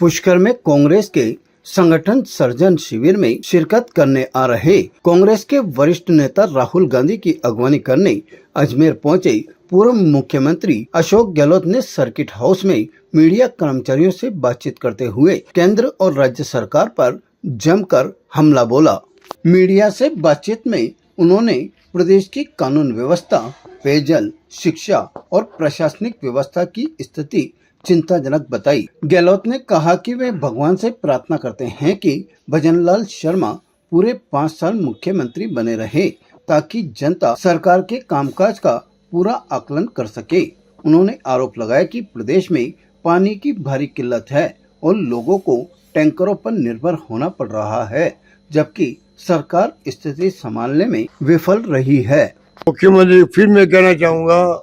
पुष्कर में कांग्रेस के संगठन सर्जन शिविर में शिरकत करने आ रहे कांग्रेस के वरिष्ठ नेता राहुल गांधी की अगवानी करने अजमेर पहुंचे पूर्व मुख्यमंत्री अशोक गहलोत ने सर्किट हाउस में मीडिया कर्मचारियों से बातचीत करते हुए केंद्र और राज्य सरकार पर जमकर हमला बोला। मीडिया से बातचीत में उन्होंने प्रदेश की कानून व्यवस्था, पेयजल, शिक्षा और प्रशासनिक व्यवस्था की स्थिति चिंताजनक बताई। गहलोत ने कहा कि वे भगवान से प्रार्थना करते हैं कि भजनलाल शर्मा पूरे 5 साल मुख्यमंत्री बने रहे ताकि जनता सरकार के कामकाज का पूरा आकलन कर सके। उन्होंने आरोप लगाया कि प्रदेश में पानी की भारी किल्लत है और लोगों को टैंकरों पर निर्भर होना पड़ रहा है, जबकि सरकार स्थिति संभालने में विफल रही है। मुख्यमंत्री फिर मैं कहना चाहूँगा,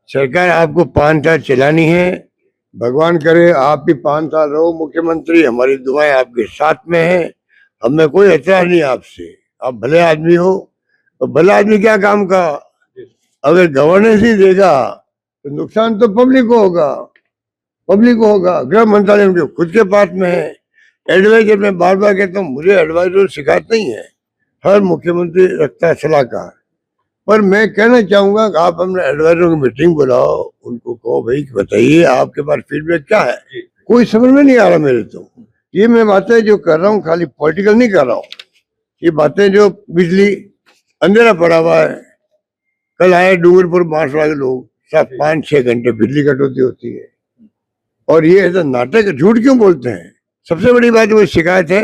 सरकार आपको 5 साल चलानी है। भगवान करे आप भी 5 साल रहो मुख्यमंत्री। हमारी दुआएं आपके साथ में हैं। हमें कोई एतराज नहीं आपसे। आप भले आदमी हो, तो भला आदमी क्या काम का? अगर गवर्नेंस ही देगा तो नुकसान तो पब्लिक को होगा। गृह मंत्रालय उनके खुद के पास में है। एडवाइजर में बार बार कहता हूँ, मुझे एडवाइजर शिकायत नहीं है, हर मुख्यमंत्री रखता है सलाहकार। पर मैं कहना चाहूंगा कि आप अपने एडवाइजरों की मीटिंग बुलाओ, उनको कहो भाई बताइए आपके पास फीडबैक क्या है। कोई समझ में नहीं आ रहा मेरे तो। ये मैं बातें जो कर रहा हूँ खाली पॉलिटिकल नहीं कर रहा हूँ। ये बातें जो बिजली अंधेरा पड़ा हुआ है, कल आए डूंगरपुर बांसवाड़ा के लोग, सब 5-6 घंटे बिजली कटौती होती है। और ये ऐसा नाटक, झूठ क्यों बोलते हैं? सबसे बड़ी बात वो शिकायत है,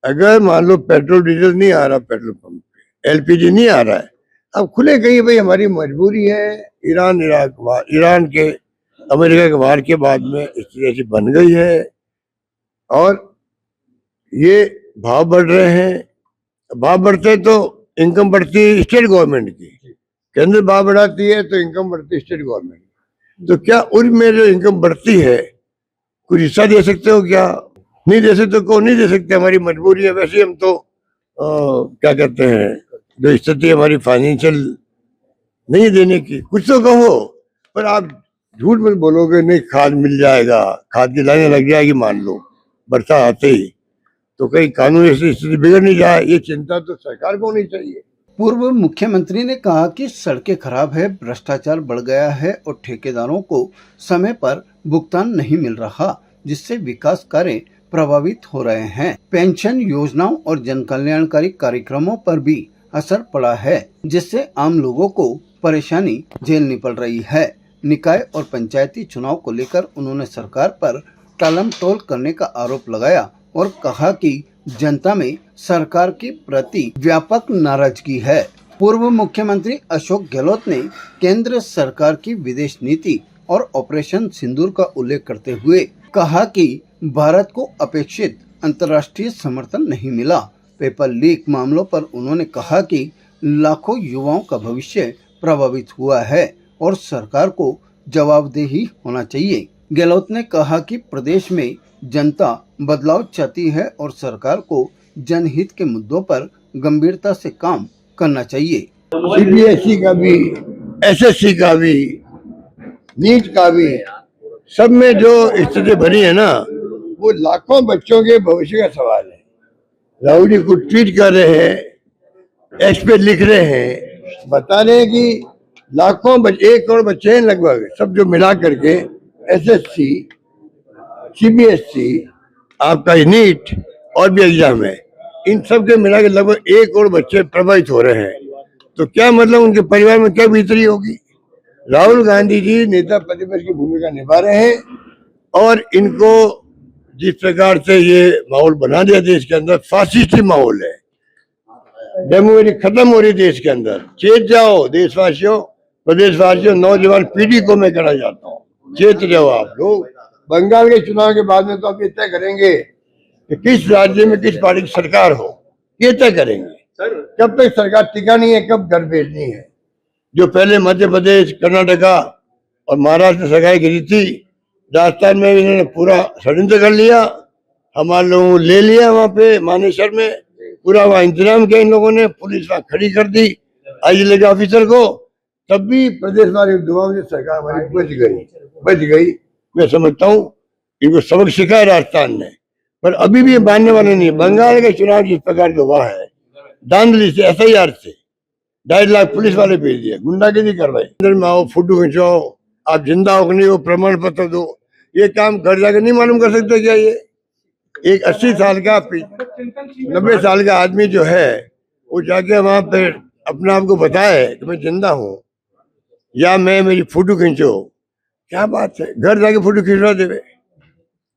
अगर मान लो पेट्रोल डीजल नहीं आ रहा पेट्रोल पंप पे, एलपीजी नहीं आ रहा है, अब खुले कहीं भाई हमारी मजबूरी है। ईरान के अमेरिका के वार के बाद में स्थिति ऐसी बन गई है और ये भाव बढ़ रहे हैं। भाव बढ़ते तो इनकम बढ़ती है स्टेट गवर्नमेंट की, केंद्र भाव बढ़ाती है तो इनकम बढ़ती है स्टेट गवर्नमेंट। तो क्या उनमें जो इनकम बढ़ती है कुछ हिस्सा दे सकते हो? क्या नहीं दे सकते? को नहीं दे सकते, हमारी मजबूरी है। वैसे हम तो क्या कहते हैं, जो स्थिति हमारी फाइनेंशियल नहीं देने की, कुछ तो कहो। पर आप झूठ में बोलोगे नहीं खाद मिल जाएगा, खाद की लाइनें लग जाएगी मान लो बरसात आते ही, तो कहीं कानून ऐसी स्थिति बिगड़ नहीं जाए, ये चिंता तो सरकार को होनी चाहिए। पूर्व मुख्यमंत्री ने कहा कि सड़कें खराब है, भ्रष्टाचार बढ़ गया है और ठेकेदारों को समय पर भुगतान नहीं मिल रहा, जिससे विकास कार्य प्रभावित हो रहे हैं। पेंशन योजनाओं और जन कल्याणकारी कार्यक्रमों पर भी असर पड़ा है, जिससे आम लोगों को परेशानी झेलनी पड़ रही है। निकाय और पंचायती चुनाव को लेकर उन्होंने सरकार पर टालमटोल करने का आरोप लगाया और कहा कि जनता में सरकार के प्रति व्यापक नाराजगी है। पूर्व मुख्यमंत्री अशोक गहलोत ने केंद्र सरकार की विदेश नीति और ऑपरेशन सिंदूर का उल्लेख करते हुए कहा कि भारत को अपेक्षित अंतर्राष्ट्रीय समर्थन नहीं मिला। पेपर लीक मामलों पर उन्होंने कहा कि लाखों युवाओं का भविष्य प्रभावित हुआ है और सरकार को जवाबदेही होना चाहिए। गहलोत ने कहा कि प्रदेश में जनता बदलाव चाहती है और सरकार को जनहित के मुद्दों पर गंभीरता से काम करना चाहिए। सीबीएसई का भी, एसएससी का भी, नीट का भी, सब में जो स्थिति बनी है ना, वो लाखों बच्चों के भविष्य का सवाल है। राहुल जी को ट्वीट कर रहे हैं, एक्स पे लिख रहे हैं, बता रहे हैं कि लाखों 1 करोड़ बच्चे हैं लगभग, सब जो मिला करके एसएससी, सीबीएसई, आपका नीट और भी एग्जाम है, इन सब के मिला के लगभग 1 करोड़ बच्चे प्रभावित हो रहे हैं। तो क्या मतलब उनके परिवार में क्या बीतरी होगी? राहुल गांधी जी नेता प्रतिपक्ष की भूमिका निभा रहे हैं और इनको जिस प्रकार से ये माहौल बना दिया देश के अंदर, फासिस्टी माहौल है, डेमोक्रेसी खत्म हो रही देश के अंदर। चेत जाओ देशवासियों, प्रदेशवासियों, नौजवान पीढ़ी को मैं कहना चाहता हूँ, चेत जाओ आप लोग। बंगाल के चुनाव के बाद में तो आप ये तय करेंगे कि किस राज्य में किस पार्टी की सरकार हो, ये तय करेंगे। कब तक सरकार टिका नहीं है, कब घर भेजनी है। जो पहले मध्य प्रदेश, कर्नाटका और महाराष्ट्र में सरकार गिरी थी, राजस्थान में इन्होंने पूरा षड्यंत्र कर लिया, हमारे लोगों को ले लिया वहां पे मानेसर में, पूरा वहां इंतजाम किया इन लोगों ने, पुलिस वहां खड़ी कर दी आईजी के ऑफिसर को, तब भी प्रदेश वाले दुआओं से सरकार हमारी बच गई। मैं समझता हूँ इनको सबक सिखाया राजस्थान ने, पर अभी भी ये मानने वाले नहीं। बंगाल के चुनाव जिस प्रकार के हुआ है, धांधली से, SIR से 2.5 लाख पुलिस वाले भेज दिए, गुंडागिरी कर रहे, अंदर में आओ, फोटो खिंचाओ, आप जिंदा हो कि नहीं हो, प्रमाण पत्र दो। ये काम घर जाकर नहीं मालूम कर सकते क्या? ये एक 80 साल का 90 साल का आदमी जो है, वो जाके वहां पे अपने आप को बताए कि मैं जिंदा हूँ, या मैं मेरी फोटो खींचो, क्या बात है? घर जाके फोटो खिंचवा देवे।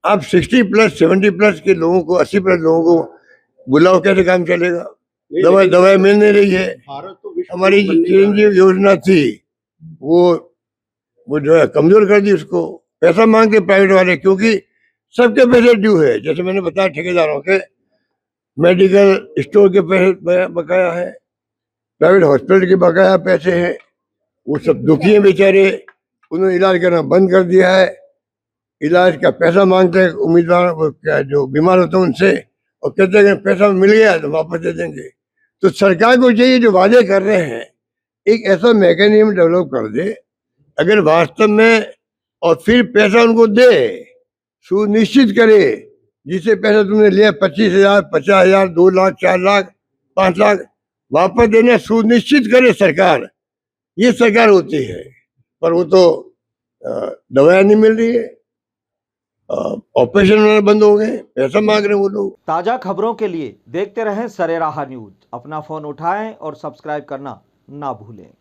आप 60+ 70+ के लोगों को, 80+ लोगों को बुलाओ, कैसे काम चलेगा? दवाई मिल नहीं रही है। हमारी चिरंजीव योजना थी, वो जो है कमजोर कर दी उसको। पैसा मांगते प्राइवेट वाले, क्योंकि सबके पैसे ड्यू है। जैसे मैंने बताया, ठेकेदारों के, मेडिकल स्टोर के पैसे बकाया है, प्राइवेट हॉस्पिटल के बकाया पैसे हैं। वो सब दुखी हैं बेचारे, उन्होंने इलाज करना बंद कर दिया है। इलाज का पैसा मांगते हैं उम्मीदवार, क्या जो बीमार होते हैं उनसे, और कहते हैं कि पैसा मिल गया तो वापस दे देंगे। तो सरकार को चाहिए, जो वादे कर रहे हैं, एक ऐसा मैकेनिज्म डेवलप कर दे, अगर वास्तव में, और फिर पैसा उनको दे, सुनिश्चित करे, जिससे पैसा तुमने लिया 25,000, 50,000, 2 लाख, 4 लाख, 5 लाख, वापस देना सुनिश्चित करे सरकार। ये सरकार होती है। पर वो तो दवाएं नहीं मिल रही है, ऑपरेशन होना बंद हो गए, पैसा मांग रहे हैं वो लोग। ताज़ा खबरों के लिए देखते रहें सरेराह न्यूज। अपना फोन उठाएं और सब्सक्राइब करना ना भूलें।